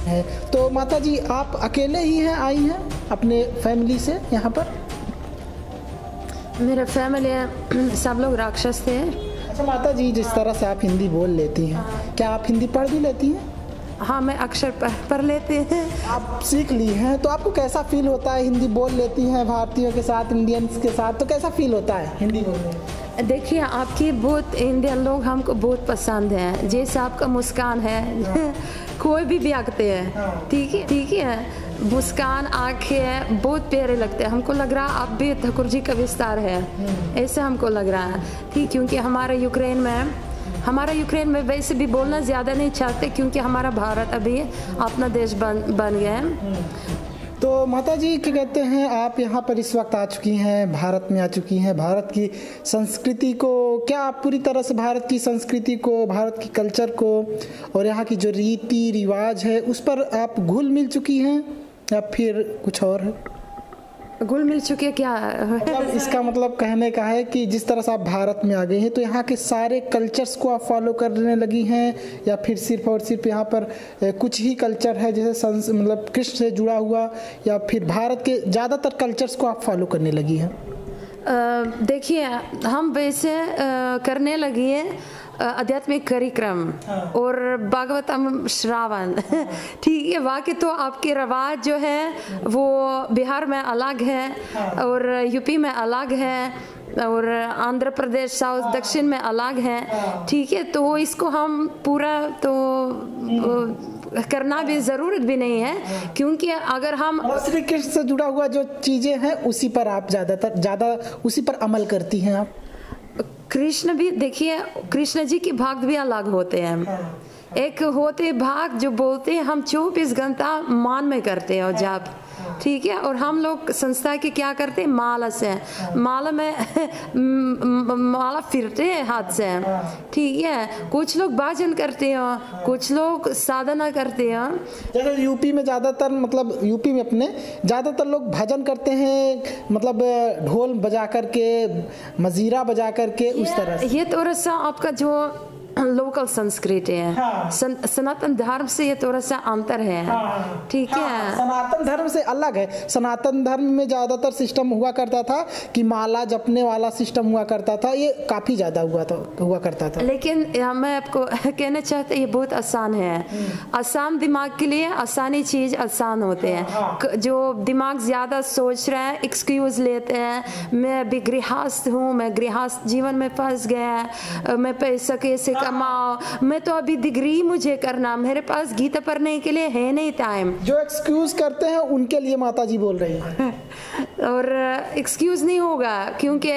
है। तो माता जी आप अकेले ही हैं, आई हैं अपने फैमिली से यहाँ पर? मेरा फैमिली सब लोग राक्षस थे। अच्छा माता जी, जिस तरह से आप हिंदी बोल लेती हैं, क्या आप हिंदी पढ़ भी लेती हैं? हाँ, मैं अक्षर पढ़ लेते हैं। आप सीख ली हैं, तो आपको कैसा फील होता है? हिंदी बोल लेती हैं भारतीयों के साथ, इंडियंस के साथ, तो कैसा फील होता है हिंदी बोलने में? देखिए, आपकी बहुत इंडियन लोग हमको बहुत पसंद हैं, जैसे आपका मुस्कान है कोई भी आते हैं, ठीक है, मुस्कान, आंखें बहुत प्यारे लगते हैं। हमको लग रहा आप भी ठाकुर जी का विस्तार है, ऐसा हमको लग रहा है। ठीक, क्योंकि हमारे यूक्रेन में वैसे भी बोलना ज़्यादा नहीं चाहते, क्योंकि हमारा भारत अभी अपना देश बन गया है। तो माता जी क्या कहते हैं, आप यहाँ पर इस वक्त आ चुकी हैं, भारत में आ चुकी हैं, भारत की संस्कृति को, क्या आप पूरी तरह से भारत की संस्कृति को, भारत की कल्चर को और यहाँ की जो रीति रिवाज है उस पर आप घुल मिल चुकी हैं या फिर कुछ और है? घुल मिल चुके क्या? मतलब इसका मतलब कहने का है कि जिस तरह से आप भारत में आ गई हैं, तो यहाँ के सारे कल्चर्स को आप फॉलो करने लगी हैं या फिर सिर्फ और सिर्फ यहाँ पर कुछ ही कल्चर है, जैसे मतलब कृष्ण से जुड़ा हुआ, या फिर भारत के ज़्यादातर कल्चर्स को आप फॉलो करने लगी हैं? देखिए, हम वैसे करने लगी हैं आध्यात्मिक कार्यक्रम और भागवतम श्रावण ठीक है। बाकी तो आपके रवाज जो है वो बिहार में अलग है और यूपी में अलग है और आंध्र प्रदेश साउथ दक्षिण में अलग है, ठीक है। तो इसको हम पूरा तो करना भी ज़रूरत भी नहीं है, क्योंकि अगर हम श्री कृष्ण से जुड़ा हुआ जो चीज़ें हैं उसी पर आप ज़्यादा उसी पर अमल करती हैं आप? कृष्ण भी देखिए, कृष्ण जी के भक्त भी अलग होते हैं। एक होते भक्त जो बोलते हैं हम 24 घंटा मान में करते हैं और जाप, ठीक है। और हम लोग संस्था के क्या करते हैं, माला से, माला में माला फिरते हैं हाथ से, ठीक है। कुछ लोग भजन करते हैं, कुछ लोग साधना करते हैं। जैसे यूपी में ज़्यादातर, मतलब यूपी में अपने ज़्यादातर लोग भजन करते हैं, मतलब ढोल बजा करके, मजीरा बजा करके, उस तरह से। ये थोड़ा सा आपका जो लोकल संस्कृति है, सनातन धर्म से ये थोड़ा सा अंतर है, ठीक है। सनातन धर्म से अलग है। सनातन धर्म में ज्यादातर सिस्टम हुआ करता था कि माला जपने वाला सिस्टम हुआ करता था, ये काफी ज्यादा हुआ करता था। लेकिन मैं आपको कहना चाहता हूँ ये बहुत आसान है। आसान दिमाग के लिए आसानी चीज आसान होते हैं। जो दिमाग ज्यादा सोच रहा है एक्सक्यूज लेते हैं, मैं अभी गृहस्थ हूँ, मैं गृहस्थ जीवन में फंस गया, मैं पैसा कैसे कमाओ, मैं तो अभी डिग्री मुझे करना, मेरे पास गीता पढ़ने के लिए है नहीं टाइम। जो एक्सक्यूज करते हैं उनके लिए माता जी बोल रही हैं। और एक्सक्यूज नहीं होगा, क्योंकि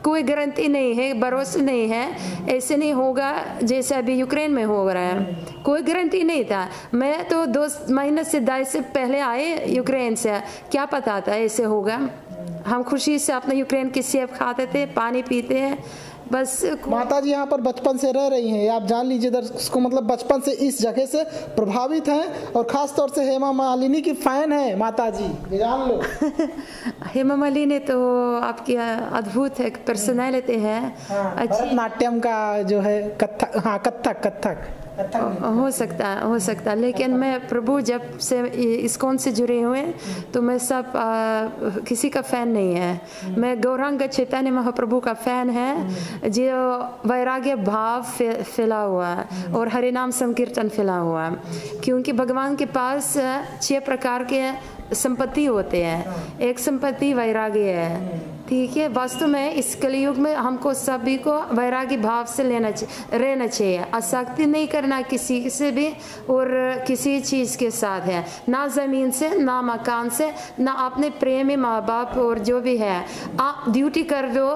कोई गारंटी नहीं है, भरोसा नहीं है, ऐसे नहीं होगा जैसे अभी यूक्रेन में हो रहा है। कोई गारंटी नहीं था। मैं तो 2 महीने से 2 से पहले आए यूक्रेन से, क्या पता था ऐसे होगा। हम खुशी से अपना यूक्रेन की सेब खाते थे, पानी पीते हैं बस। माता जी यहाँ पर बचपन से रह रही हैं, आप जान लीजिए दर्शकों, मतलब बचपन से इस जगह से प्रभावित हैं और खास तौर से हेमा मालिनी की फैन है माता जी, ये जान लो। हेमा मालिनी तो आपकी अद्भुत है, पर्सनैलिटी है, अच्छी। भरतनाट्यम का जो है कथक हो सकता है, लेकिन मैं प्रभु जब से इस्कॉन से जुड़े हुए तो मैं सब किसी का फैन नहीं है। मैं गौरांग चैतन्य महाप्रभु का फैन है, जो वैराग्य भाव फैला हुआ है और हरि नाम संकीर्तन फैला हुआ है। क्योंकि भगवान के पास 6 प्रकार के संपत्ति होते हैं, एक संपत्ति वैराग्य है, ठीक है। वास्तव में इस कलयुग में हमको सभी को वैरागी भाव से रहना चाहिए, आसक्ति नहीं करना किसी से भी और किसी चीज़ के साथ है, ना ज़मीन से, ना मकान से, ना अपने प्रेमी माँ बाप और जो भी है। आप ड्यूटी कर दो,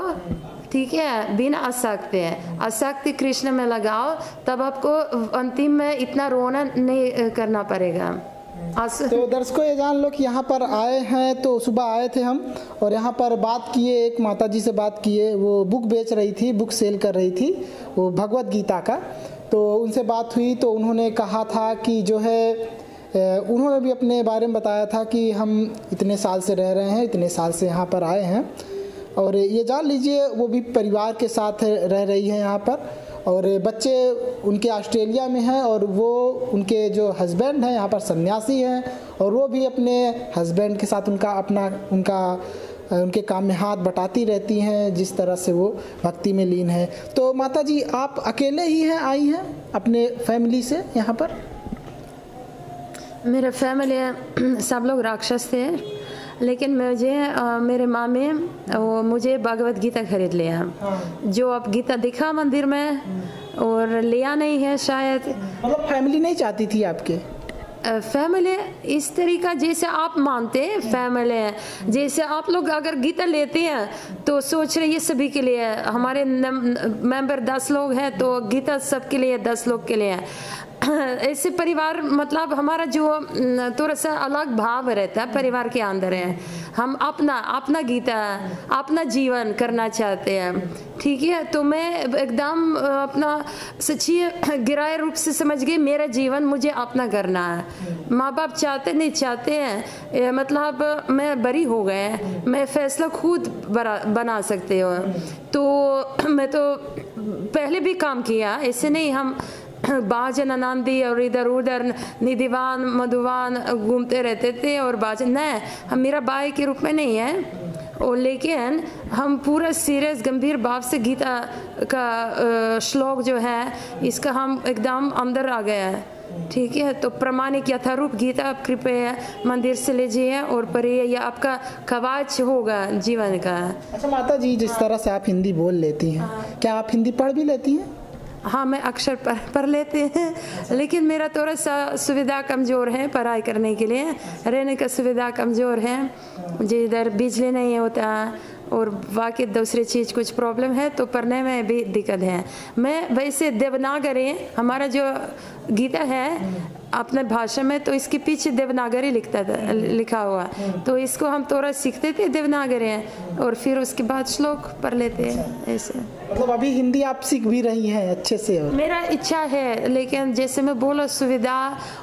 ठीक है, बिना आसक्ति कृष्ण में लगाओ, तब आपको अंतिम में इतना रोना नहीं करना पड़ेगा। तो दर्शकों ये जान लो कि यहाँ पर आए हैं, तो सुबह आए थे हम और यहाँ पर बात किए, एक माता जी से बात किए, वो बुक बेच रही थी, बुक सेल कर रही थी, वो भगवत गीता का। तो उनसे बात हुई तो उन्होंने कहा था कि जो है, उन्होंने भी अपने बारे में बताया था कि हम इतने साल से रह रहे हैं, इतने साल से यहाँ पर आए हैं और ये जान लीजिए वो भी परिवार के साथ रह रही है यहाँ पर। और बच्चे उनके ऑस्ट्रेलिया में हैं और वो उनके जो हस्बैंड हैं यहाँ पर सन्यासी हैं और वो भी अपने हस्बैंड के साथ उनके काम में हाथ बटाती रहती हैं, जिस तरह से वो भक्ति में लीन है। तो माता जी आप अकेले ही हैं, आई हैं अपने फैमिली से यहाँ पर? मेरे फैमिली सब लोग राक्षस थे, लेकिन मेरे मामी मुझे भगवत गीता खरीद लिया। जो अब गीता दिखा मंदिर में और लिया नहीं है शायद। मतलब फैमिली नहीं चाहती थी आपके? फैमिली इस तरीका जैसे आप मानते हैं फैमिली, जैसे आप लोग अगर गीता लेते हैं तो सोच रहे ये सभी के लिए, हमारे मेंबर 10 लोग हैं तो गीता सबके लिए 10 लोग के लिए। ऐसे परिवार मतलब हमारा जो थोड़ा सा अलग भाव रहता है परिवार के अंदर है। हम अपना गीता अपना जीवन करना चाहते हैं, ठीक है। तो मैं एकदम अपना सच्ची गिराए रूप से समझ गई, मेरा जीवन मुझे अपना करना है। माँ बाप चाहते नहीं चाहते हैं, मतलब मैं बरी हो गए, मैं फैसला खुद बना सकते हो। तो मैं तो पहले भी काम किया, ऐसे नहीं हम बाजन आनंदी और इधर उधर निधिवान मधुवान घूमते रहते थे और बाजन नहीं, हम मेरा भाई के रूप में नहीं है। और लेकिन हम पूरा सीरियस गंभीर भाव से गीता का श्लोक जो है इसका हम एकदम अंदर आ गया है, ठीक है। तो प्रमाणिक यथारूप गीता आप कृपया मंदिर से लीजिए और पढ़िए, यह आपका कवच होगा जीवन का। अच्छा माता जी, जिस तरह से आप हिंदी बोल लेती हैं, क्या आप हिंदी पढ़ भी लेती हैं? हाँ, मैं अक्षर पढ़ लेते हैं, लेकिन मेरा थोड़ा सा सुविधा कमज़ोर है पढ़ाई करने के लिए, रहने का सुविधा कमज़ोर है, मुझे इधर बिजली नहीं होता और बाकी दूसरी चीज़ कुछ प्रॉब्लम है तो पढ़ने में भी दिक्कत है। मैं वैसे देवनागरी हमारा जो गीता है अपने भाषा में, तो इसके पीछे देवनागरी लिखा हुआ, तो इसको हम थोड़ा सीखते थे देवनागरी और फिर उसके बाद श्लोक पढ़ लेते हैं ऐसे। मतलब अभी हिंदी आप सीख भी रही हैं अच्छे से? मेरा इच्छा है, लेकिन जैसे मैं बोला सुविधा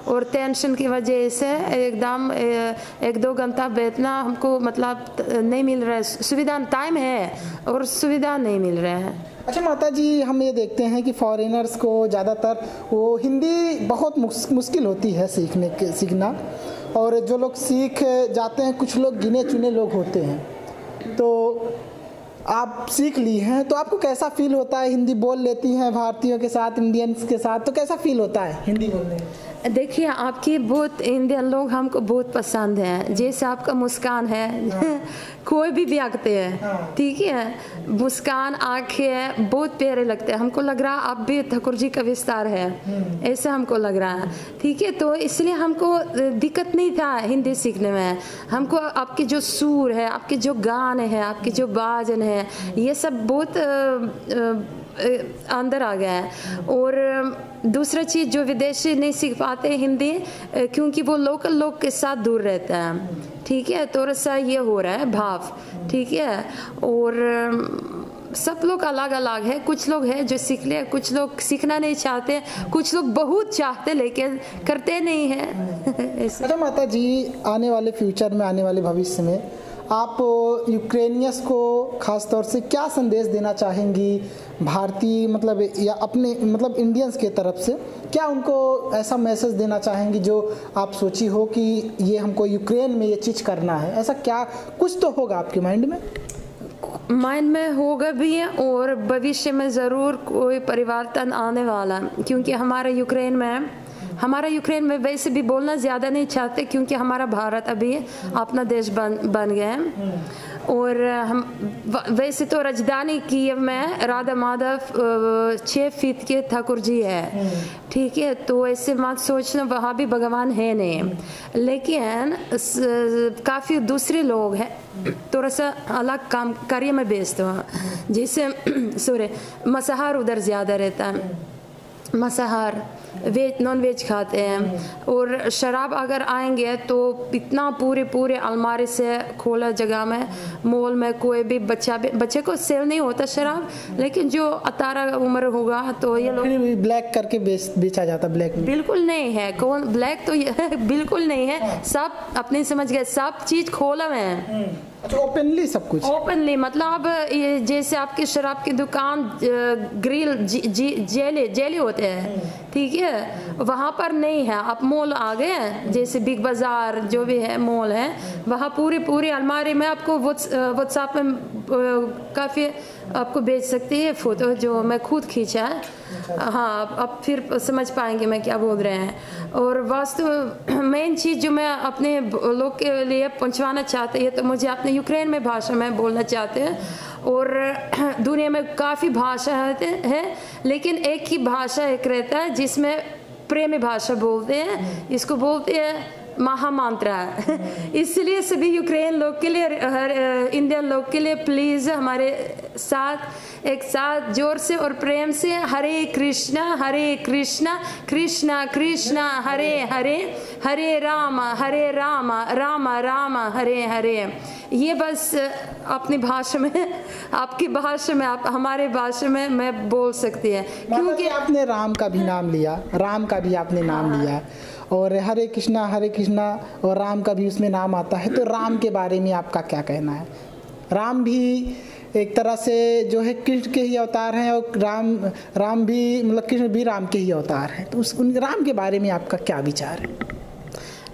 और टेंशन की वजह से एकदम 1-2 घंटा बैठना हमको मतलब नहीं मिल रहा है, सुविधा टाइम है और सुविधा नहीं मिल रहा है। अच्छा माता जी, हम ये देखते हैं कि फॉरेनर्स को ज़्यादातर वो हिंदी बहुत मुश्किल होती है सीखना, और जो लोग सीख जाते हैं कुछ लोग गिने चुने लोग होते हैं। तो आप सीख ली हैं तो आपको कैसा फील होता है? हिंदी बोल लेती हैं भारतीयों के साथ, इंडियंस के साथ, तो कैसा फील होता है हिंदी बोलने में? देखिए, आपकी बहुत इंडियन लोग हमको बहुत पसंद हैं, जैसे आपका मुस्कान है कोई भी व्यक्ति है, ठीक है, मुस्कान आंखें बहुत प्यारे लगते हैं, हमको लग रहा आप भी ठाकुर जी का विस्तार है, ऐसा हमको लग रहा है, ठीक है। तो इसलिए हमको दिक्कत नहीं था हिंदी सीखने में। हमको आपके जो सुर है, आपके जो गाने हैं, आपके जो बाजन है, ये सब बहुत अंदर आ गया है। और दूसरा चीज़ जो विदेशी नहीं सीख पाते हिंदी, क्योंकि वो लोकल लोग के साथ दूर रहता है, ठीक है, थोड़ा सा ये हो रहा है भाव, ठीक है। और सब लोग अलग अलग है, कुछ लोग हैं जो सीख ले, कुछ लोग सीखना नहीं चाहते, कुछ लोग बहुत चाहते लेकिन करते नहीं हैं। अच्छा माता जी, आने वाले फ्यूचर में, आने वाले भविष्य में आप यूक्रेनियंस को ख़ास तौर से क्या संदेश देना चाहेंगी? भारतीय मतलब या अपने मतलब इंडियंस के तरफ से क्या उनको ऐसा मैसेज देना चाहेंगी जो आप सोची हो कि ये हमको यूक्रेन में ये चीज़ करना है? ऐसा क्या कुछ तो होगा आपके माइंड में? माइंड में होगा भी और भविष्य में ज़रूर कोई परिवर्तन आने वाला, क्योंकि हमारा यूक्रेन में वैसे भी बोलना ज़्यादा नहीं चाहते, क्योंकि हमारा भारत अभी अपना देश बन गया है। और हम वैसे तो राजधानी कीव में राधा माधव 6 फीट के ठाकुर जी है, ठीक है, तो ऐसे मत सोचना वहाँ भी भगवान है नहीं, लेकिन काफ़ी दूसरे लोग हैं थोड़ा सा अलग काम कार्य में व्यस्त हो, जैसे मांसाहार उधर ज़्यादा रहता है, मांसाहार वेज नॉन वेज खाते हैं। और शराब अगर आएंगे तो इतना पूरे अलमारी से खोला जगह में मॉल में कोई भी बच्चे को सेल नहीं होता शराब, लेकिन जो 18 उम्र होगा तो ये लोग ब्लैक करके बेचा जाता। ब्लैक बिल्कुल नहीं है, कौन ब्लैक तो बिल्कुल नहीं है, सब अपने समझ गए, सब चीज़ खोला में है। अच्छा, ओपनली सब कुछ? ओपनली, मतलब ये जैसे आपकी शराब की दुकान ग्रिल जेली होते हैं, ठीक है, वहाँ पर नहीं है। आप मॉल आ गए, जैसे बिग बाज़ार जो भी है मॉल है, वहाँ पूरी अलमारी में आपको व्हाट्सएप में काफ़ी आपको भेज सकती है फ़ोटो, जो मैं खुद खींचा है। हाँ, अब फिर समझ पाएंगे मैं क्या बोल रहे हैं। और वास्तव मेन चीज़ जो मैं अपने लोग के लिए पहुंचवाना चाहते हैं, तो मुझे अपने यूक्रेन में भाषा में बोलना चाहते हैं। और दुनिया में काफ़ी भाषा है, लेकिन एक ही भाषा एक रहता है जिसमें प्रेमी भाषा बोलते हैं, इसको बोलते हैं महामंत्रा। इसलिए सभी यूक्रेन लोग के लिए, हर इंडियन लोग के लिए प्लीज़ हमारे साथ एक साथ जोर से और प्रेम से हरे कृष्णा कृष्णा कृष्णा हरे हरे, हरे राम राम राम हरे हरे। ये बस अपनी भाषा में, आपकी भाषा में, आप हमारे भाषा में मैं बोल सकती है। क्योंकि आपने राम का भी नाम लिया, राम का भी आपने नाम लिया, और हरे कृष्णा और राम का भी उसमें नाम आता है। तो राम के बारे में आपका क्या कहना है? राम भी एक तरह से जो है कृष्ण के ही अवतार हैं, और राम भी मतलब कृष्ण भी राम के ही अवतार हैं। तो उन राम के बारे में आपका क्या विचार है?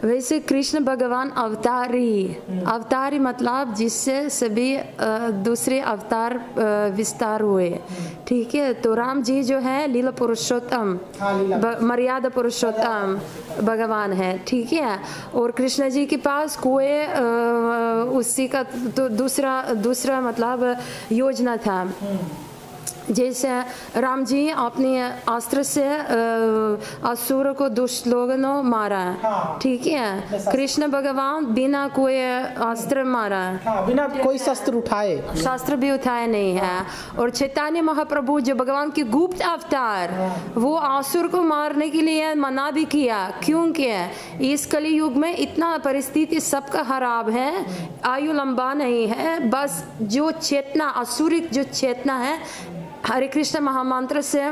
वैसे कृष्ण भगवान अवतारी मतलब जिससे सभी दूसरे अवतार विस्तार हुए, ठीक है। तो राम जी जो है लीला पुरुषोत्तम, मर्यादा पुरुषोत्तम भगवान है, ठीक है। और कृष्ण जी के पास कोई उसी का तो दूसरा मतलब योजना था। जैसे राम जी अपने अस्त्र से असुर को दुष्ट लोगों ने मारा, ठीक है। कृष्ण भगवान बिना कोई अस्त्र मारा, बिना कोई शस्त्र भी उठाए नहीं है। और चैतन्य महाप्रभु जो भगवान की गुप्त अवतार, वो असुर को मारने के लिए मना भी किया, क्योंकि इस कली युग में इतना परिस्थिति सबका खराब है, आयु लंबा नहीं है। बस जो चेतना, असुरिक जो चेतना है, हरे कृष्ण महामंत्र से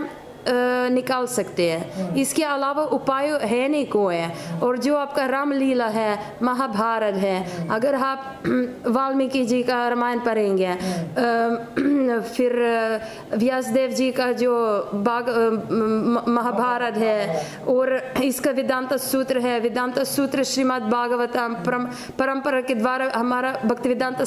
निकाल सकते हैं। इसके अलावा उपाय है नहीं कोई। और जो आपका रामलीला है, महाभारत है, अगर आप वाल्मीकि जी का रामायण पढ़ेंगे, फिर व्यासदेव जी का जो महाभारत है, और इसका वेदांत सूत्र है, वेदांत सूत्र श्रीमद् भागवतम परंपरा के द्वारा हमारा भक्ति वेदांत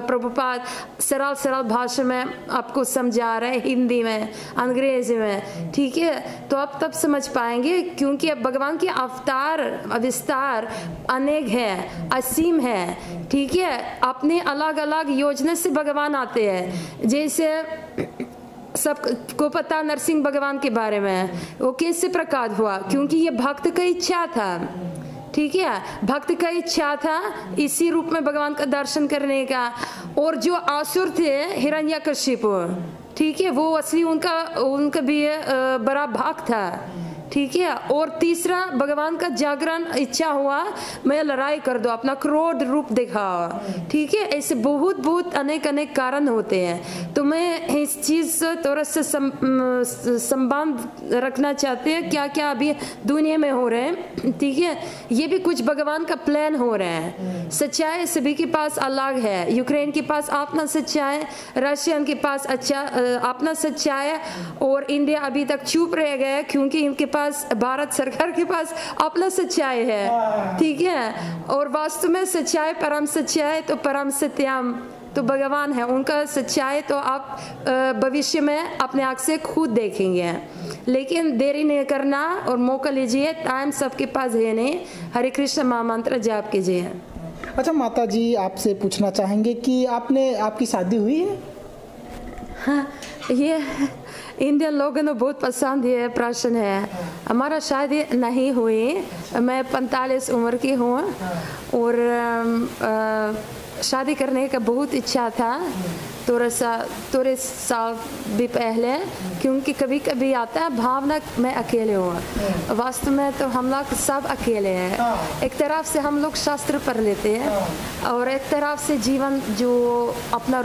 प्रभुपाद सरल भाषा में आपको समझा रहे हैं, हिंदी में, अंग्रेजी में, ठीक है। तो आप तब समझ पाएंगे, क्योंकि अब भगवान के अवतार विस्तार अनेक है, असीम है, ठीक है। अपने अलग अलग योजना से भगवान आते हैं। जैसे सबको पता नरसिंह भगवान के बारे में, वो कैसे प्रकट हुआ? क्योंकि ये भक्त का इच्छा था, ठीक है। भक्त का इच्छा था इसी रूप में भगवान का दर्शन करने का। और जो असुर थे हिरण्यकशिपु, ठीक है, वो असली उनका भी बड़ा भक्त था, ठीक है। और तीसरा भगवान का जागरण इच्छा हुआ, मैं लड़ाई कर दो, अपना क्रोध रूप दिखाओ, ठीक है। ऐसे बहुत अनेक कारण होते हैं। तो मैं इस चीज से थोड़ा सा संबंध रखना चाहते हैं, क्या क्या अभी दुनिया में हो रहे हैं, ठीक है। ये भी कुछ भगवान का प्लान हो रहा है। सच्चाई सभी के पास अलग है। यूक्रेन के पास अपना सच्चाई, रशियन के पास अपना सच्चाई, और इंडिया अभी तक चुप रह गया क्योंकि इनके पास, भारत सरकार के पास अपना सच्चाई है, ठीक है। और वास्तव में सच्चाई, परम सच्चाई तो परम सत्यम तो भगवान है, उनका सच्चाई तो आप भविष्य में अपने आँख से खुद देखेंगे। लेकिन देरी नहीं करना और मौका लीजिए, टाइम सबके पास है नहीं। हरे कृष्ण महामंत्र जाप कीजिए। अच्छा माता जी, आपसे पूछना चाहेंगे कि आपकी शादी हुई है? हाँ, ये इंडियन लोगों को बहुत पसंद ये प्रश्न है। हमारा शादी नहीं हुई, मैं 45 उम्र की हूँ, और शादी करने का बहुत इच्छा था थोड़े साल भी पहले, क्योंकि कभी कभी आता है भावना मैं अकेले हूँ। वास्तव में तो हम लोग सब अकेले हैं। एक तरफ से हम लोग शास्त्र पढ़ लेते हैं, और एक तरफ से जीवन जो अपना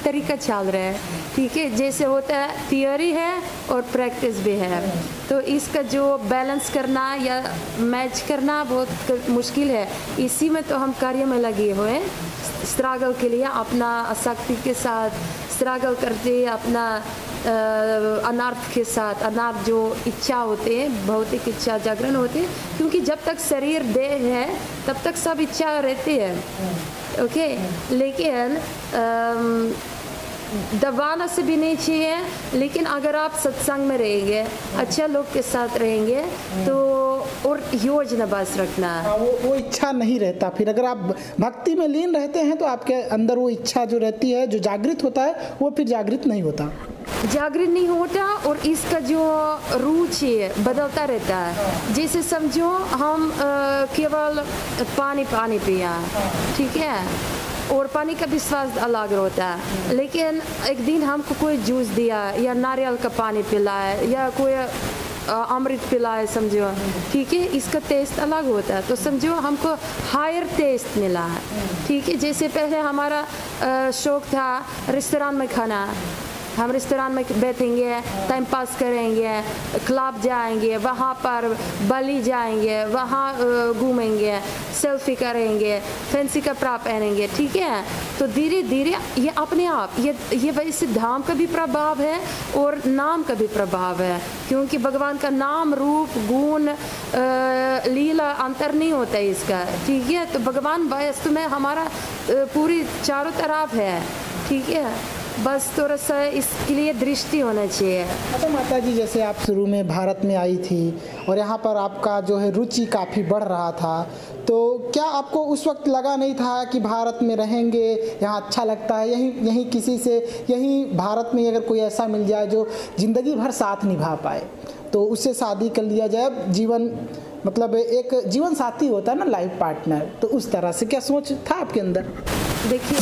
तरीका चल रहा है, ठीक है। जैसे होता है थियोरी है और प्रैक्टिस भी है, तो इसका जो बैलेंस करना या मैच करना बहुत मुश्किल है। इसी में तो हम कार्य में लगे हुए हैं। स्ट्रगल के लिए अपना आसक्ति के साथ स्ट्रगल करते, अपना अनर्थ के साथ, अनर्थ जो इच्छा होते हैं, भौतिक इच्छा जागरण होते हैं, क्योंकि जब तक शरीर देह है तब तक सब इच्छा रहती है। ओके, लेकिन दबाना से भी नहीं चाहिए। लेकिन अगर आप सत्संग में रहेंगे, अच्छे लोग के साथ रहेंगे तो और योजना बस रखना, वो इच्छा नहीं रहता। फिर अगर आप भक्ति में लीन रहते हैं तो आपके अंदर वो इच्छा जो रहती है, जो जागृत होता है, वो फिर जागृत नहीं होता, जागृत नहीं होता। और इसका जो रुचि बदलता रहता है। जैसे समझो हम केवल पानी पिया, ठीक है, और पानी का भी स्वाद अलग होता है। लेकिन एक दिन हमको कोई जूस दिया या नारियल का पानी पिलाया या कोई अमृत पिलाए, समझो, ठीक है, इसका टेस्ट अलग होता है। तो समझो हमको हायर टेस्ट मिला है, ठीक है। जैसे पहले हमारा शौक था रेस्टोरेंट में खाना, हम रेस्टोरेंट में बैठेंगे, टाइम पास करेंगे, क्लब जाएंगे, वहाँ पर बली जाएंगे, वहाँ घूमेंगे, सेल्फी करेंगे, फैंसी कपड़ा पहनेंगे, ठीक है। तो धीरे धीरे ये अपने आप ये वैसे धाम का भी प्रभाव है और नाम का भी प्रभाव है, क्योंकि भगवान का नाम, रूप, गुण, लीला अंतर नहीं होता है इसका, ठीक है। तो भगवान वास्तव में हमारा पूरी चारों तरफ है, ठीक है। बस थोड़ा सा इसके लिए दृष्टि होना चाहिए। अच्छा माता जी, जैसे आप शुरू में भारत में आई थी और यहाँ पर आपका जो है रुचि काफ़ी बढ़ रहा था, तो क्या आपको उस वक्त लगा नहीं था कि भारत में रहेंगे, यहाँ अच्छा लगता है, यहीं किसी से, यहीं भारत में अगर कोई ऐसा मिल जाए जो ज़िंदगी भर साथ निभा पाए तो उससे शादी कर लिया जाए, जीवन मतलब एक जीवन साथी होता है ना, लाइफ पार्टनर, तो उस तरह से क्या सोच था आपके अंदर? देखिए